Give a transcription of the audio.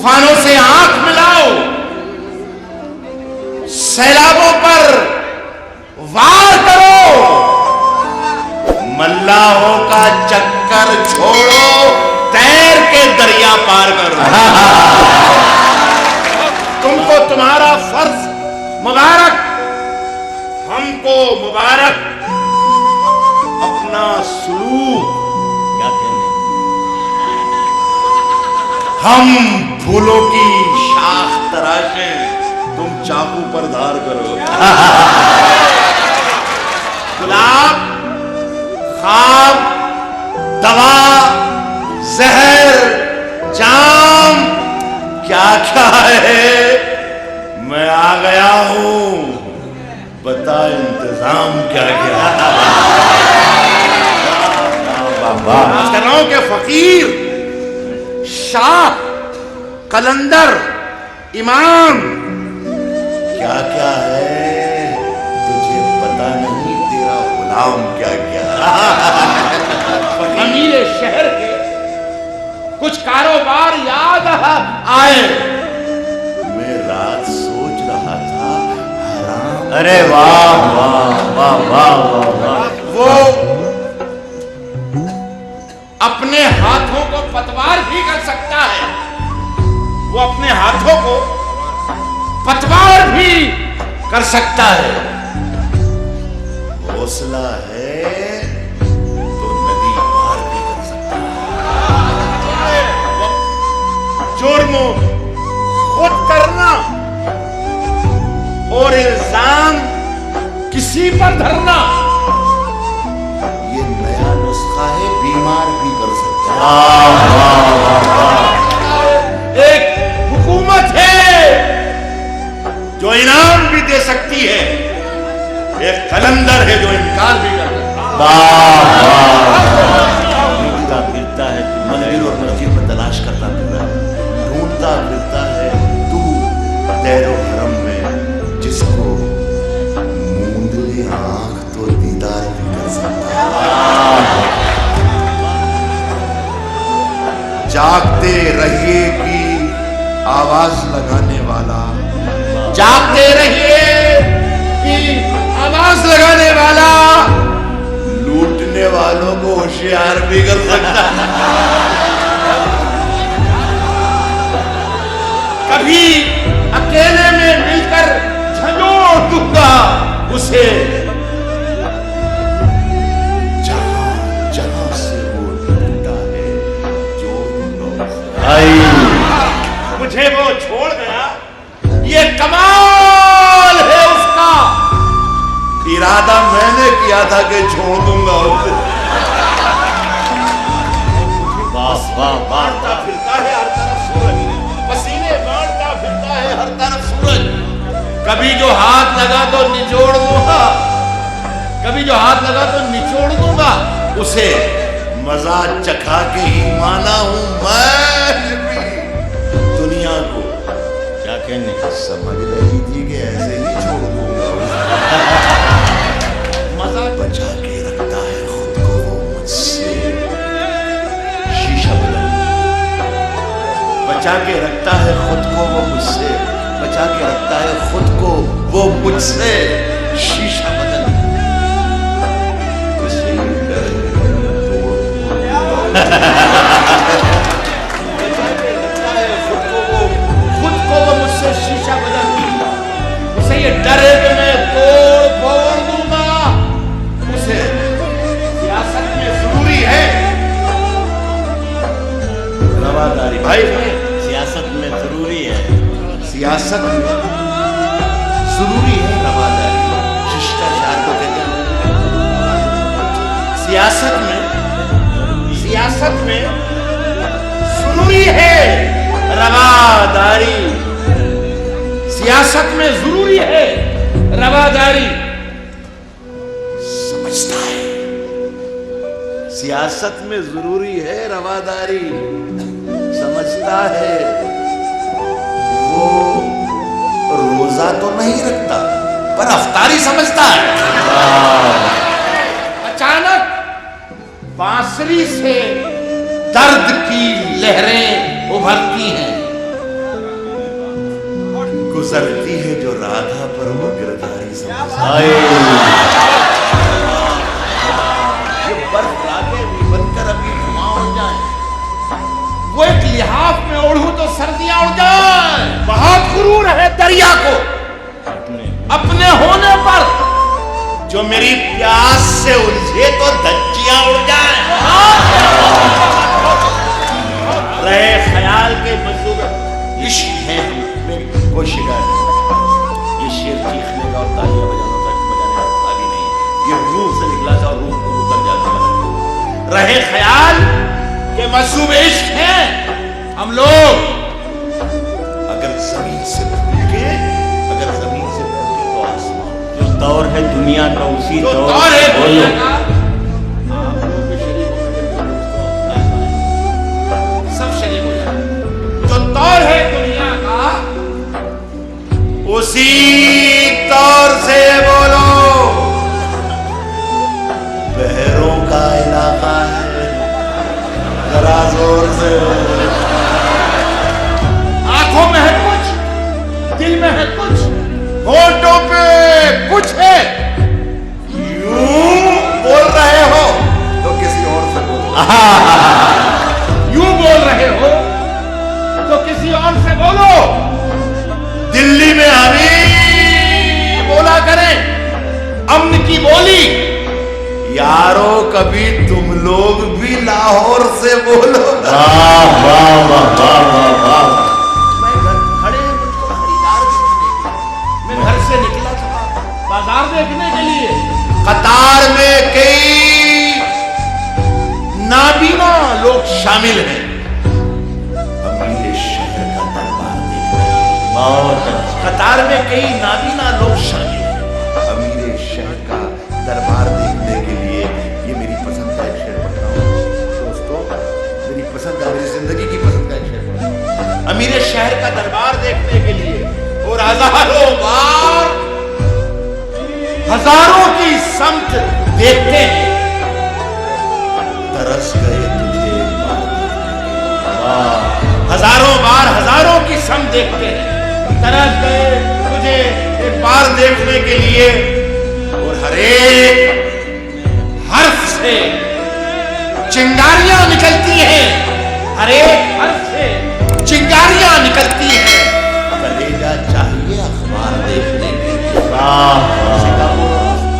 तूफानों से आंख मिलाओ, सैलाबों पर वार करो, मल्लाहों का चक्कर छोड़ो, तैर के दरिया पार करो। तुमको तुम्हारा फर्ज मुबारक, हमको मुबारक अपना सुलूक। क्या कहने, हम फूलों की शाख तराशे, तुम चाकू पर धार करो। गुलाब, खाब, दवा, जहर, जाम, क्या क्या है, मैं आ गया हूं, बता इंतजाम क्या क्या। तरह के फकीर, शाह, कलंदर, इमाम, क्या क्या है तुझे पता नहीं, तेरा गुलाम क्या क्या। अमीर शहर के कुछ कारोबार याद आए, मैं रात सोच रहा था हराम। अरे वाह वाह वाह वाह वाह वाह। वो अपने हाथों को पतवार भी कर सकता है, वो अपने हाथों को पतवार भी कर सकता है। हौसला है तो नदी पार भी कर सकता है। जुर्म खुद करना और इल्जाम किसी पर धरना, ये नया नुस्खा है, बीमार भी कर सकता है। एक हुकूमत है जो इनाम भी दे सकती है, एक कलंदर है जो इनकार भी कर सकता है। ढूंढता फिरता है तू, मंदिर और मस्जिद में तलाश करता फिर रहा है, ढूंढता फिरता है तू तैरो हरम में, जिसको मूंद ले आंख तो दीदार भी कर सकता है। जागते रहिए की आवाज लगाने वाला, जागते रहिए कि आवाज लगाने वाला लूटने वालों को होशियार भी कर सकता है। कभी अकेले में मिलकर झंझोड़ दूंगा उसे, जहां जहां से वो लूटा है जो मुझे वो छोड़ गया, ये कमाल है उसका। इरादा मैंने किया था कि छोड़ दूंगा उसे। वाह वाह वाह। फिरता है हर तरफ सूरज, पसीने बांटता फिरता है हर तरफ सूरज। कभी जो हाथ लगा तो निचोड़ दूंगा, कभी जो हाथ लगा तो निचोड़ दूंगा उसे। मजा चखा के ही माना हूं मैं भी दुनिया को। क्या कहने, समझ रही थी कि ऐसे ही छोड़ दूंगा। मजा बचा के रखता है खुद को वो मुझसे, शीशा बदल बचा के रखता है खुद को वो मुझसे, बचा के रखता है खुद को वो मुझसे, शीशा बदल उसे डर खुद को वो मुझसे, शीशा बदल उसे ये डर है कि मैं तोड़ फोड़ दूंगा उसे। सियासत में जरूरी है रवादारी भाई, सियासत में जरूरी है, सियासत में जरूरी है रवादारी, शिष्टाचार को कहते हैं। सियासत में जरूरी है रवादारी, सियासत में जरूरी है रवादारी। समझता है सियासत में जरूरी है रवादारी, समझता है। वो रोजा तो नहीं रखता पर अफ्तारी समझता है। अचानक बांसुरी से दर्द की लहरें उभरती हैं, सर्दी है जो राधा पर वो गिरधारी समझ। हाय ये बर्फ लाके बनकर अभी धुआं उड़ जाए, वो एक लिहाफ में ओढ़ू तो सर्दियां उड़ जाए। बहुत गुरूर है दरिया को अपने होने पर, जो मेरी प्यास से उलझे तो धज्जियां उड़ जाए। रहे ख्याल के मजदूर इश्क है मेरी कोई शिकायत नहीं। ये शेर चीखने का और तालियां बजाने का ताली नहीं, ये रूह से निकला था और रूह को उतर जाता है। रहे ख्याल के मजदूर इश्क है हम लोग। अगर जमीन से भूखे, अगर जमीन से भूखे तो आसमान। जो दौर है दुनिया का उसी जो दौर दौर है बोलो। दुनिया का, आप लोग भी शरीक हो गए, सब शरीक हो जाए। जो दौर है दुनिया का उसी दौर से बोलो। बहरों का इलाका है, जरा जोर से बोलो। आंखों में है कुछ, दिल में है कुछ, होठों पे कुछ है। यूं बोल रहे हो तो किसी और से बोलो। यूं बोल रहे हो तो किसी और से बोलो। दिल्ली में हमें बोला करें अमन की बोली, यारो कभी तुम लोग भी लाहौर से बोलो। वाह वाह वाह वाह वाह वाह। मैं घर खड़े मुझको खरीदार दिखने, मैं घर से निकला था बाजार देखने के लिए। कतार में कई नाबीना लोग शामिल हैं अमीर शहर का दरबार देखने। बहुत अच्छा। कतार में कई नाबीना लोग शामिल हैं अमीर शहर का दरबार देखने के लिए। ये मेरी पसंद का एक शेर पढ़ता हूँ दोस्तों, मेरी पसंद का, मेरी जिंदगी की पसंद का एक शेर पढ़ता हूँ। अमीर शहर का दरबार देखने के लिए और हजारों बार हजारों की समत देखते हैं, तरस गए तुझे एक बार देखने के लिए। हजारों बार हजारों की समत देखते हैं, तरस गए तुझे एक बार देखने के लिए। और हर एक हर्फ से चिंगारियां निकलती हैं, हर एक हर्फ से चिंगारियां निकलती हैं। कलेजा चाहिए अखबार देखने के लिए। वाह